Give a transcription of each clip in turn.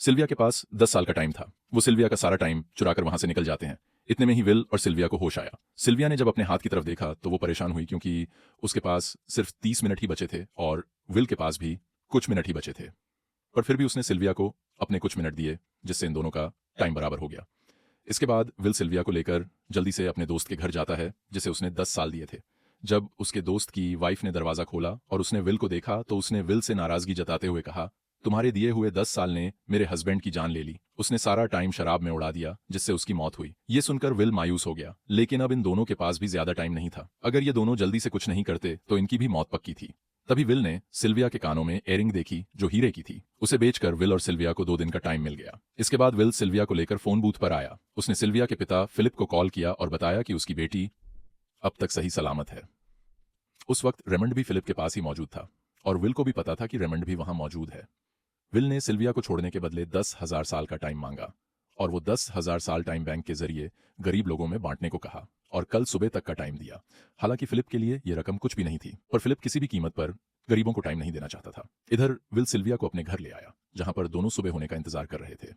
Sylvia के पास 10 साल का टाइम था। वो सिल्विया का सारा टाइम चुराकर वहां से निकल जाते हैं। इतने में ही विल और सिल्विया को होश आया। सिल्विया ने जब अपने हाथ की तरफ देखा तो वो परेशान हुई, क्योंकि उसके पास सिर्फ 30 मिनट ही बचे थे और विल के पास भी कुछ मिनट ही बचे थे। पर फिर भी उसने सिल्विया को अपने कुछ मिनट दिए, जिससे इन दोनों का टाइम बराबर हो गया। इसके बाद विल सिल्विया को लेकर जल्दी से अपने दोस्त के घर जाता है, जिसे उसने 10 साल दिए थे। जब उसके दोस्त की वाइफ ने दरवाजा खोला और उसने विल को देखा तो उसने विल से नाराजगी जताते हुए कहा, तुम्हारे दिए हुए 10 साल ने मेरे हस्बैंड की जान ले ली। उसने सारा टाइम शराब में उड़ा दिया, जिससे उसकी मौत हुई। ये सुनकर विल मायूस हो गया, लेकिन अब इन दोनों के पास भी ज्यादा टाइम नहीं था। अगर ये दोनों जल्दी से कुछ नहीं करते तो इनकी भी मौत पक्की थी। तभी विल ने सिल्विया के कानों में एयरिंग देखी, जो हीरे की थी। उसे बेचकर विल और सिल्विया को 2 दिन का टाइम मिल गया। इसके बाद विल सिल्विया को लेकर फोन बूथ पर आया। उसने सिल्विया के पिता फिलिप को कॉल किया और बताया कि उसकी बेटी अब तक सही सलामत है। उस वक्त रेमंड भी फिलिप के पास ही मौजूद था और विल को भी पता था कि रेमंड भी वहां मौजूद है। विल ने सिल्विया को छोड़ने के बदले 10,000 साल का टाइम मांगा और वो 10,000 साल टाइम बैंक के जरिए गरीब लोगों में बांटने को कहा और कल सुबह तक का टाइम दिया। हालांकि फिलिप के लिए यह रकम कुछ भी नहीं थी, पर फिलिप किसी भी कीमत पर गरीबों को टाइम नहीं देना चाहता था। इधर विल सिल्विया को अपने घर ले आया, जहां पर दोनों सुबह होने का इंतजार कर रहे थे।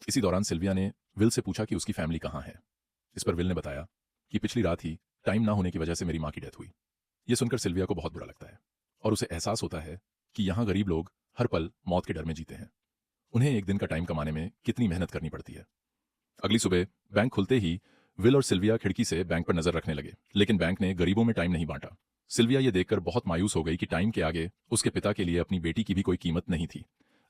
इसी दौरान सिल्विया ने विल से पूछा कि उसकी फैमिली कहाँ है। इस पर विल ने बताया कि पिछली रात ही टाइम ना होने की वजह से मेरी माँ की डेथ हुई। यह सुनकर सिल्विया को बहुत बुरा लगता है और उसे एहसास होता है कि यहाँ गरीब लोग हर पल मौत के डर में जीते हैं। उन्हें एक दिन का टाइम कमाने में कितनी मेहनत करनी पड़ती है। अगली सुबह बैंक खुलते ही विल और सिल्विया खिड़की से बैंक पर नजर रखने लगे, लेकिन बैंक ने गरीबों में टाइम नहीं बांटा। सिल्विया ये देखकर बहुत मायूस हो गई कि टाइम के आगे उसके पिता के लिए अपनी बेटी की भी कोई कीमत नहीं थी।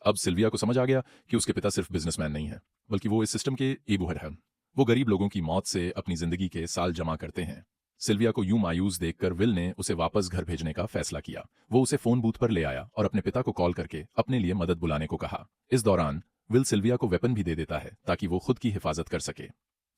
अब सिल्विया को समझ आ गया कि उसके पिता सिर्फ बिजनेसमैन नहीं है, बल्कि वो इस सिस्टम के ईबुहर हैं। वो गरीब लोगों की मौत से अपनी जिंदगी के साल जमा करते हैं। सिल्विया को यूं मायूस देखकर विल ने उसे वापस घर भेजने का फैसला किया। वो उसे फोन बूथ पर ले आया और अपने पिता को कॉल करके अपने लिए मदद बुलाने को कहा। इस दौरान विल सिल्विया को वेपन भी दे देता है ताकि वो खुद की हिफाजत कर सके।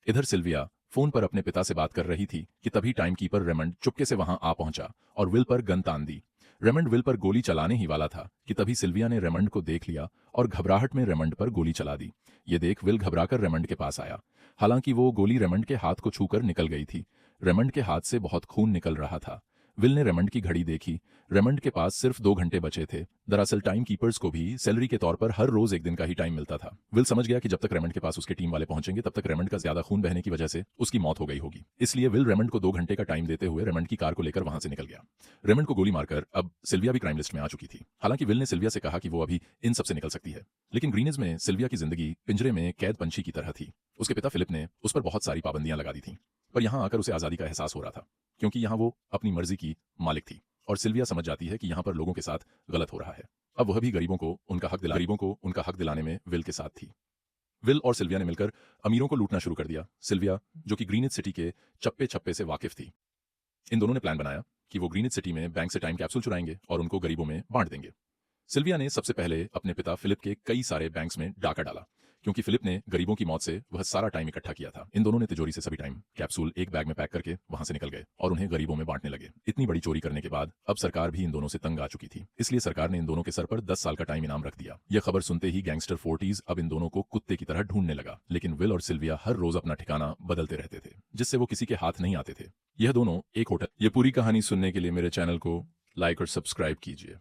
इधर सिल्विया फोन पर अपने पिता से बात कर रही थी कि तभी टाइमकीपर रेमंड चुपके से वहां आ पहुंचा और विल पर गन तान दी। रेमंड विल पर गोली चलाने ही वाला था कि तभी सिल्विया ने रेमंड को देख लिया और घबराहट में रेमंड पर गोली चला दी। ये देख विल घबराकर रेमंड के पास आया। हालांकि वो गोली रेमंड के हाथ को छूकर निकल गई थी। रेमंड के हाथ से बहुत खून निकल रहा था। विल ने रेमंड की घड़ी देखी। रेमंड के पास सिर्फ 2 घंटे बचे थे। दरअसल टाइम कीपर्स को भी सैलरी के तौर पर हर रोज 1 दिन का ही टाइम मिलता था। विल समझ गया कि जब तक रेमंड के पास उसके टीम वाले पहुंचेंगे तब तक रेमंड का ज्यादा खून बहने की वजह से उसकी मौत हो गई होगी। इसलिए विल रेमंड को 2 घंटे का टाइम देते हुए रेमंड की कार को लेकर वहां से निकल गया। रेमंड को गोली मारकर अब सिल्विया भी क्राइम लिस्ट में आ चुकी थी। हालांकि विल ने सिल्विया से कहा कि वो अभी इन सबसे निकल सकती है, लेकिन ग्रीनिज में सिल्विया की जिंदगी पिंजरे में कैद पंछी की तरह थी। उसके पिता फिलिप ने उस पर बहुत सारी पाबंदियां लगा दी थी, पर यहां आकर उसे आजादी का एहसास हो रहा था, क्योंकि यहां वो अपनी मर्जी की मालिक थी। और सिल्विया समझ जाती है कि यहां पर लोगों के साथ गलत हो रहा है। अब वह भी गरीबों को उनका हक दिलाने में विल के साथ थी। विल और सिल्विया ने मिलकर अमीरों को लूटना शुरू कर दिया। सिल्विया, जो कि ग्रीनिज सिटी के चप्पे चप्पे से वाकिफ थी, इन दोनों ने प्लान बनाया कि वो ग्रीनिज सिटी में बैंक से टाइम कैप्सूल चुराएंगे और उनको गरीबों में बांट देंगे। सिल्विया ने सबसे पहले अपने पिता फिलिप के कई सारे बैंक्स में डाका डाला, क्योंकि फिलिप ने गरीबों की मौत से वह सारा टाइम इकट्ठा किया था। इन दोनों ने तिजोरी से सभी टाइम कैप्सूल एक बैग में पैक करके वहां से निकल गए और उन्हें गरीबों में बांटने लगे। इतनी बड़ी चोरी करने के बाद अब सरकार भी इन दोनों से तंग आ चुकी थी, इसलिए सरकार ने इन दोनों के सर पर 10 साल का टाइम इनाम रख दिया। यह खबर सुनते ही गैंगस्टर फोर्टीज अब इन दोनों को कुत्ते की तरह ढूंढने लगा, लेकिन विल और सिल्विया हर रोज अपना ठिकाना बदलते रहते थे, जिससे वो किसी के हाथ नहीं आते थे। यह दोनों एक होटल। ये पूरी कहानी सुनने के लिए मेरे चैनल को लाइक और सब्सक्राइब कीजिए।